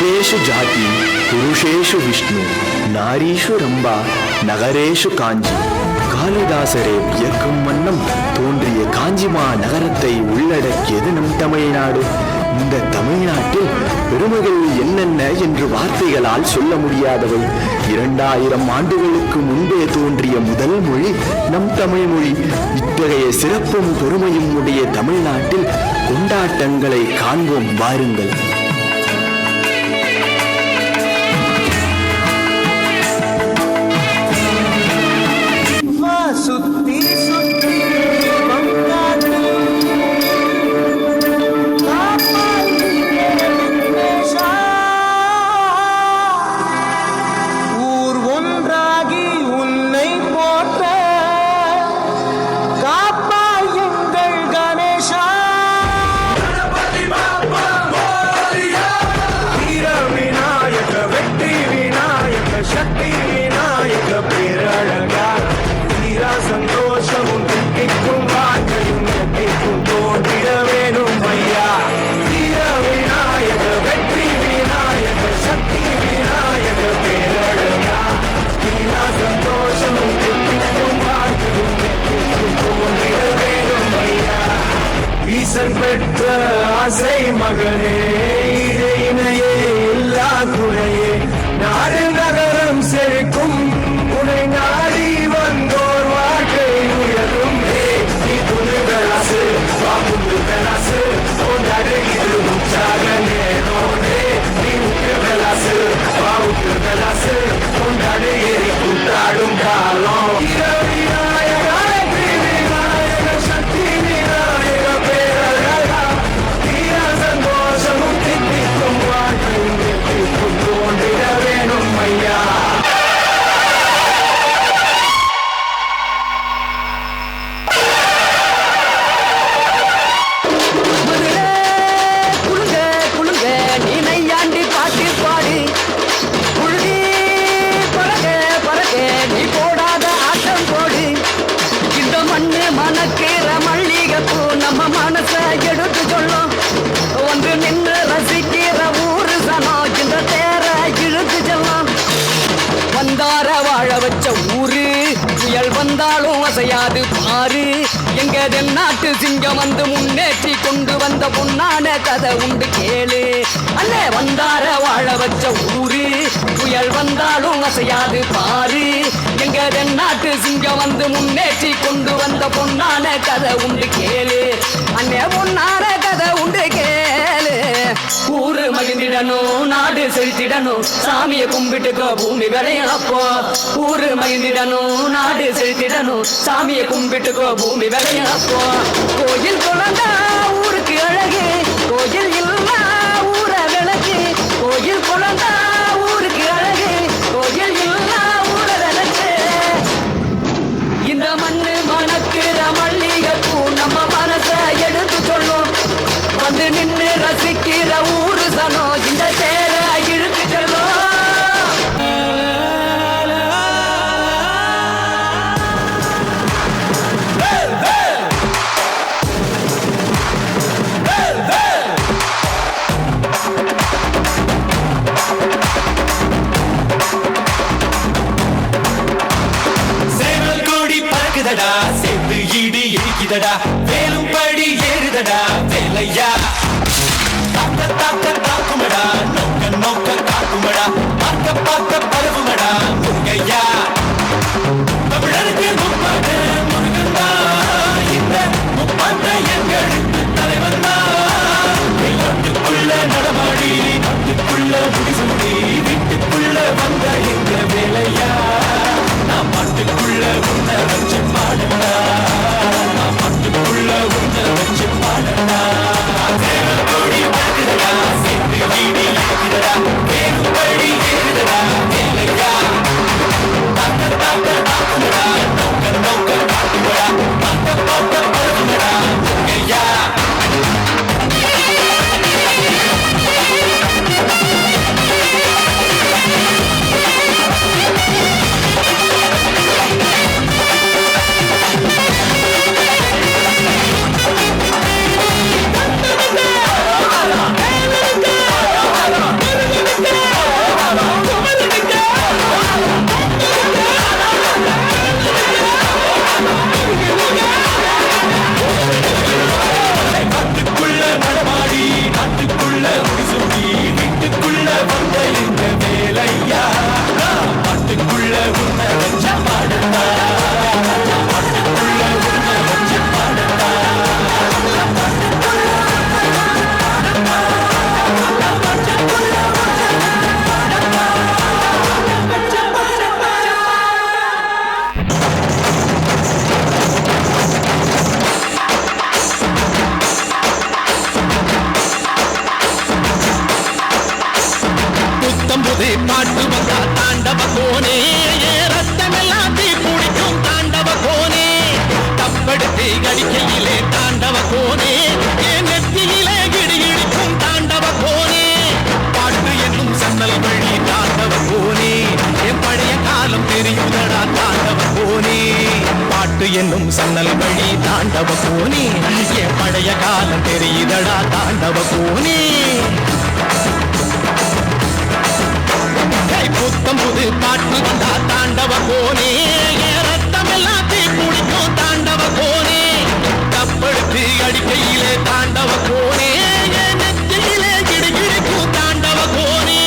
सर्वेषु जाति पुरुषेषु विष्णु नारीषु रंबा नगरेषु काஞ்சி. காளிதாசரே வியக்கும் வண்ணம் தோன்றிய காஞ்சிமா நகரத்தை உள்ளடக்கியது நம் தமிழ்நாடு. இந்த தமிழ்நாட்டில் பெருமைகள் என்னென்ன என்று வார்த்தைகளால் சொல்ல முடியாதவை. 2000 ஆண்டுகளுக்கு முன்பே தோன்றிய முதல் மொழி நம் தமிழ் மொழி. இத்தகைய சிறப்பும் பெருமையும் உடைய தமிழ்நாட்டில் கொண்டாட்டங்களை காண்போம் வாருங்கள். சுத்தி சுத்தி ஊர் ஒன்றாகி உன்னை போற்ற காப்பா எங்கள் கணேசா. வீர விநாயக வெற்றி விநாயக சக்தி விநாயக பேரழகா சந்தோஷமும் திக்கும் வாழ்க்கையும் எட்டைக்கும் தோன்றிட வேணும் ஐயா. வீர விநாயக வெற்றி விநாயக சக்தி விநாயக பேரழகா வீரா சந்தோஷமும் திக்கும் வாழ்க்கையும் எட்டைக்கும் தோன்றிட வேணும் ஐயா. ஈசன் பெற்ற ஆசை மகனே இதை இணையே இல்லா குறையே நாடு நகரம் செழிக்கும் உனை நாடி வந்தோர் வாழ்க்கை உயரும். நீ புது பெலாசு பாபுந்து பெலாசு கொண்டாடு இது உற்சாக நேரோனே. நீ உக்கு பெலாசு பாவுக்கு பெலாசு கொண்டாடு ஏறி கூட்டாடும் காலம். விநாயகா விநாயக சக்தி விநாயக பேரழகா வீர சந்தோஷமும் திக்கும் வாழ்க்கையும் எட்டிக்கும் தோன்றிட வேணும் ஐயா. மனக்கேற மல்லிகைப்பூ நம்ம மனச எடுத்து சொல்லும். ஒன்று நின்று ரசிக்கிற ஊரு சனம் இந்த தேர இழுத்து செல்லும். வந்தார வாழ வச்ச ஊரு புயல் வந்தாலும் அசையாது பாரு. எங்க தென்னாட்டு சிங்கம் வந்து முன்னேற்றி கொண்டு வந்த பொன்னான கதை உண்டு கேளு. அல்ல வந்தார வாழ வச்ச ஊரு புயல் வந்தாலும் அசையாது பாரு. எங்க தென்னாட்டு சிங்கம் வந்து முன்னேற்றி கொண்டு வந்த பொன்னான கதை உண்டு கேளு. அண்ணே பொன்னான கதை உண்டு கேளு. ஊரு மகிழ்ந்திடணும் நாடு செழித்திடணும் சாமியை கும்பிட்டுக்கோ பூமி விளையும். அப்போ ஊரு மகிழ்ந்திடணும் நாடு செழித்திடணும் சாமியை கும்பிட்டுக்கோ பூமி விளையும். அப்போ கோயில் குழந்தா ஊருக்கு அழகு கோயில் இல்லா ஊர விளக்கு. கோயில் குழந்தா ஊருக்கு அழகு கோயில் இல்லா ஊர விளக்கு. இந்த மண்ணு மணக்கிற மல்லிகைப்பூ நம்ம மனச எடுத்து சொல்லும். வந்து நின்று ரசிக்கிற ஊரு சனம் இந்த தேர இழுத்து செல்லும். சேர்த்து ஈடு இடிக்குதடா வேலும் படி ஏறுதடா வேலையா. தாக்க தாக்க தாக்குமடா நோக்க நோக்க காக்குமடா பார்க்க பார்க்க பரவுமடா முருகையா. தமிழருக்கு முப்பாட்டு முருகந்தா இந்த முப்பாட்ட எங்களுக்கு தலைவன் தான். நாட்டுக்குள்ள நடமாடி நாட்டுக்குள்ள முடிசூடி வீட்டுக்குள்ள வந்த எங்க வேலையா. நான் பாட்டுக்குள்ள உன்னை வச்சு பாடடா நான் பாட்டுக்குள்ள உன்னை வச்சு பாடடா. தேவப்பொடி பார்க்குதடா சேர்த்து ஈடி இருக்குதடா வேறுபடி ஏறுதடா வேலையா. தாக்க புது பாட்டு வந்தா தாண்டவ கோனே ரத்தமெல்லாம் தீ பிடிக்கும் தாண்டவ கோனே தப்படுத்தி கடிக்கையிலே தாண்டவ கோனே நெத்தியிலே கிடி இடிக்கும் தாண்டவ கோனே பாட்டு என்னும் சன்னல் வழி தாண்டவ கோனே என் பழைய காலம் தெரியுதடா தாண்டவ கோனே பாட்டு என்னும் சன்னல் வழி தாண்டவ கோனே என் பழைய காலம் தெரியுதடா தாண்டவ கோனே புத்தம் புது பாட்டு வந்தா தாண்டவ கோனே ரத்தம் எல்லாம் தீ குடிக்கும் தாண்டவ கோனே தப்படுத்தி அடிக்கையிலே தாண்டவ கோனே நெத்தியிலே கிடிகிடிக்கும் தாண்டவ கோனே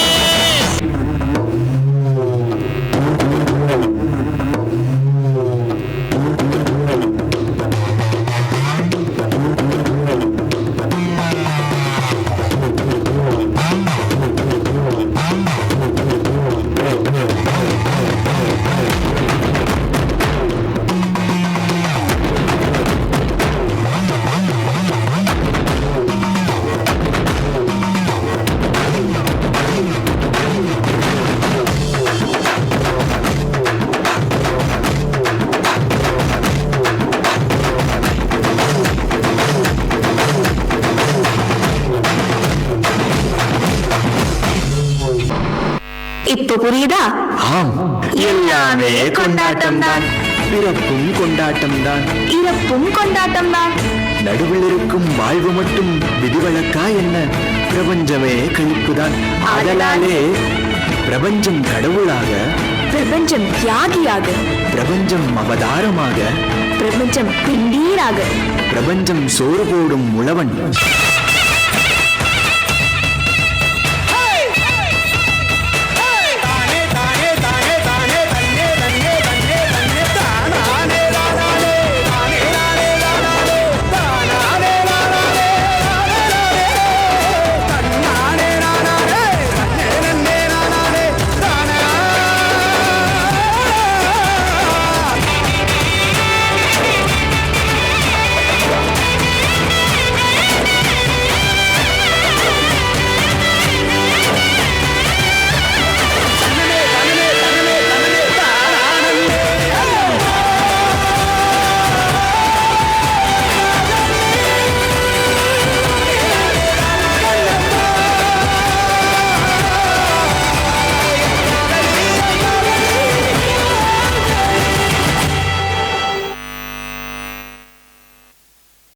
இப்ப புரியுதா? ஆம், எல்லாமே கொண்டாட்டம் தான். பிறப்பும் கொண்டாட்டம் தான், இறப்பும் கொண்டாட்டம் தான். நடுவில் இருக்கும் வாழ்வு மட்டும் விதிவழக்கா என்ன? பிரபஞ்சமே கழிப்புதான். அதனாலே பிரபஞ்சம் கடவுளாக, பிரபஞ்சம் தியாகியாக, பிரபஞ்சம் அவதாரமாக, பிரபஞ்சம் பிண்டீராக, பிரபஞ்சம் சோறு போடும் உழவன்.